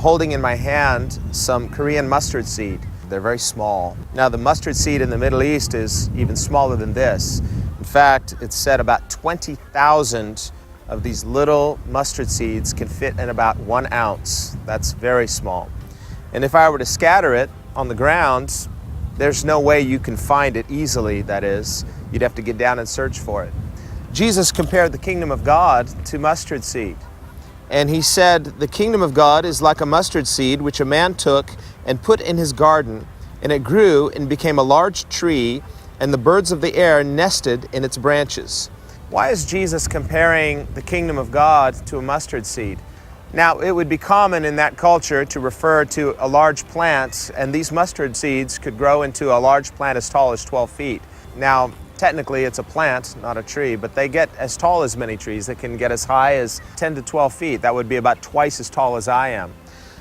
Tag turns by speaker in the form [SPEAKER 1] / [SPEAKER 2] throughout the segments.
[SPEAKER 1] holding in my hand some Korean mustard seed. They're very small. Now, the mustard seed in the Middle East is even smaller than this. In fact, it's said about 20,000 of these little mustard seeds can fit in about 1 ounce. That's very small. And if I were to scatter it on the ground, there's no way you can find it easily, that is. You'd have to get down and search for it. Jesus compared the kingdom of God to mustard seed. And he said, the kingdom of God is like a mustard seed which a man took and put in his garden, and it grew and became a large tree, and the birds of the air nested in its branches. Why is Jesus comparing the kingdom of God to a mustard seed? Now, it would be common in that culture to refer to a large plant, and these mustard seeds could grow into a large plant as tall as 12 feet. Now, technically it's a plant, not a tree, but they get as tall as many trees. They can get as high as 10 to 12 feet. That would be about twice as tall as I am.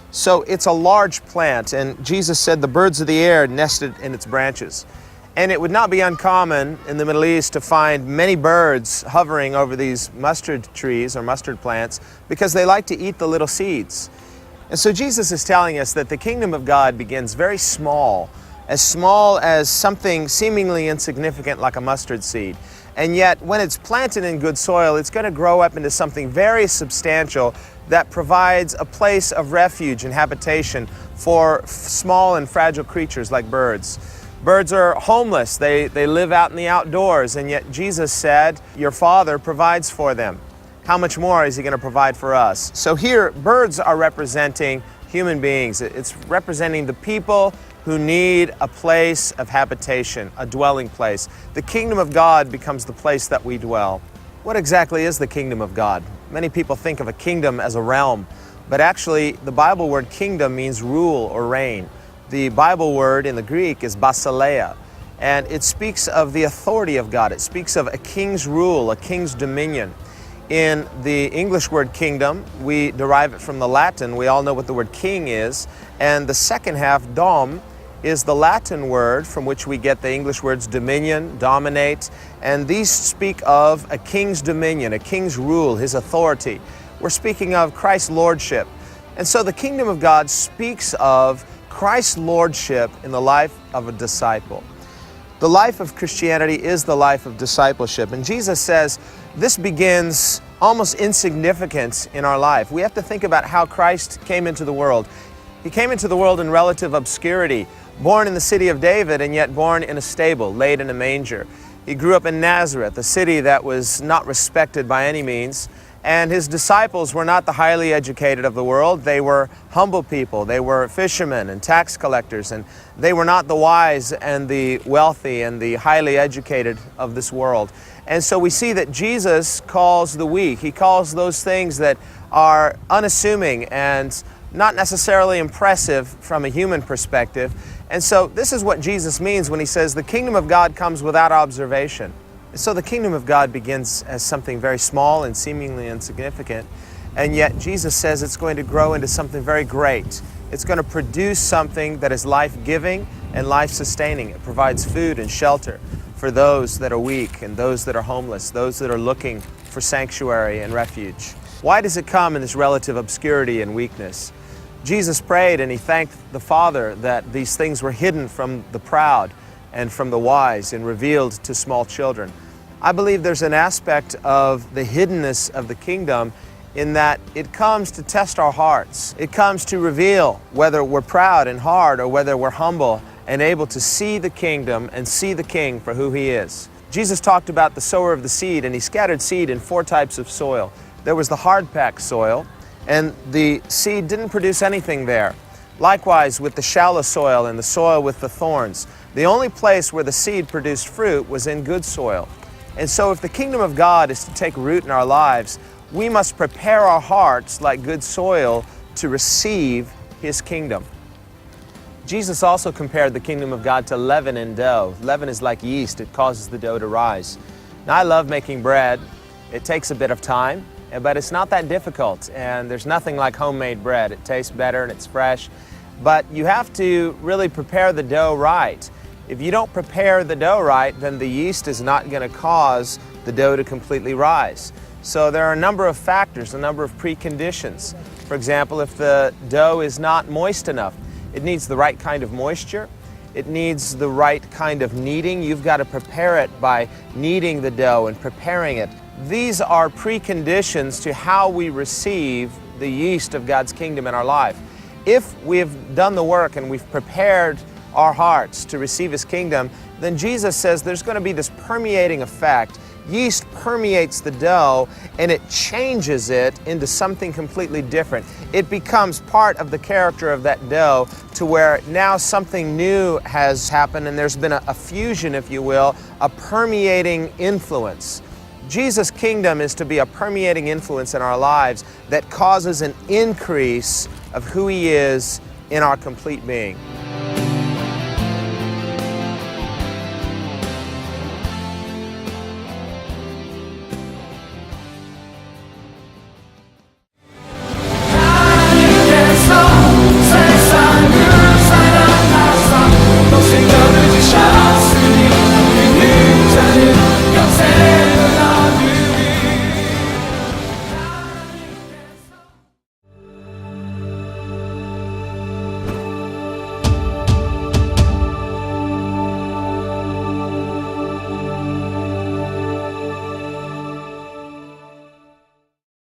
[SPEAKER 1] So it's a large plant, and Jesus said the birds of the air nested in its branches. And it would not be uncommon in the Middle East to find many birds hovering over these mustard trees or mustard plants because they like to eat the little seeds. And so Jesus is telling us that the kingdom of God begins very small as something seemingly insignificant like a mustard seed. And yet, when it's planted in good soil, it's going to grow up into something very substantial that provides a place of refuge and habitation for small and fragile creatures like birds. Birds are homeless. They live out in the outdoors, and yet Jesus said, your Father provides for them. How much more is He going to provide for us? So here, birds are representing human beings. It's representing the people who need a place of habitation, a dwelling place. The kingdom of God becomes the place that we dwell. What exactly is the kingdom of God? Many people think of a kingdom as a realm, but actually the Bible word kingdom means rule or reign. The Bible word in the Greek is basileia, and it speaks of the authority of God. It speaks of a king's rule, a king's dominion. In the English word kingdom, we derive it from the Latin. We all know what the word king is, and the second half, dom, is the Latin word from which we get the English words dominion, dominate, and these speak of a king's dominion, a king's rule, his authority. We're speaking of Christ's lordship. And so the kingdom of God speaks of Christ's lordship in the life of a disciple. The life of Christianity is the life of discipleship, and Jesus says this begins almost insignificant in our life. We have to think about how Christ came into the world. He came into the world in relative obscurity, born in the city of David and yet born in a stable, laid in a manger. He grew up in Nazareth, a city that was not respected by any means, and his disciples were not the highly educated of the world. They were humble people. They were fishermen and tax collectors, and they were not the wise and the wealthy and the highly educated of this world. And so we see that Jesus calls the weak. He calls those things that are unassuming and not necessarily impressive from a human perspective. And so this is what Jesus means when he says the kingdom of God comes without observation. So the kingdom of God begins as something very small and seemingly insignificant, and yet Jesus says it's going to grow into something very great. It's going to produce something that is life-giving and life-sustaining. It provides food and shelter for those that are weak and those that are homeless, those that are looking for sanctuary and refuge. Why does it come in this relative obscurity and weakness? Jesus prayed and he thanked the Father that these things were hidden from the proud and from the wise and revealed to small children. I believe there's an aspect of the hiddenness of the kingdom in that it comes to test our hearts. It comes to reveal whether we're proud and hard or whether we're humble and able to see the kingdom and see the king for who he is. Jesus talked about the sower of the seed, and he scattered seed in 4 types of soil. There was the hard-packed soil, and the seed didn't produce anything there. Likewise with the shallow soil and the soil with the thorns. The only place where the seed produced fruit was in good soil. And so if the kingdom of God is to take root in our lives, we must prepare our hearts like good soil to receive his kingdom. Jesus also compared the kingdom of God to leaven and dough. Leaven is like yeast. It causes the dough to rise. Now, I love making bread. It takes a bit of time, but it's not that difficult, and there's nothing like homemade bread. It tastes better and it's fresh, but you have to really prepare the dough right. If you don't prepare the dough right, then the yeast is not going to cause the dough to completely rise. So there are a number of factors, a number of preconditions for For example, if the dough is not moist enough, it needs the right kind of moisture. It needs the right kind of kneading. You've got to prepare it by kneading the dough and preparing it. These are preconditions to how we receive the yeast of God's kingdom in our life. If we've done the work and we've prepared our hearts to receive His kingdom, then Jesus says there's going to be this permeating effect. Yeast permeates the dough and it changes it into something completely different. It becomes part of the character of that dough to where now something new has happened and there's been a fusion, if you will, a permeating influence. Jesus' kingdom is to be a permeating influence in our lives that causes an increase of who He is in our complete being.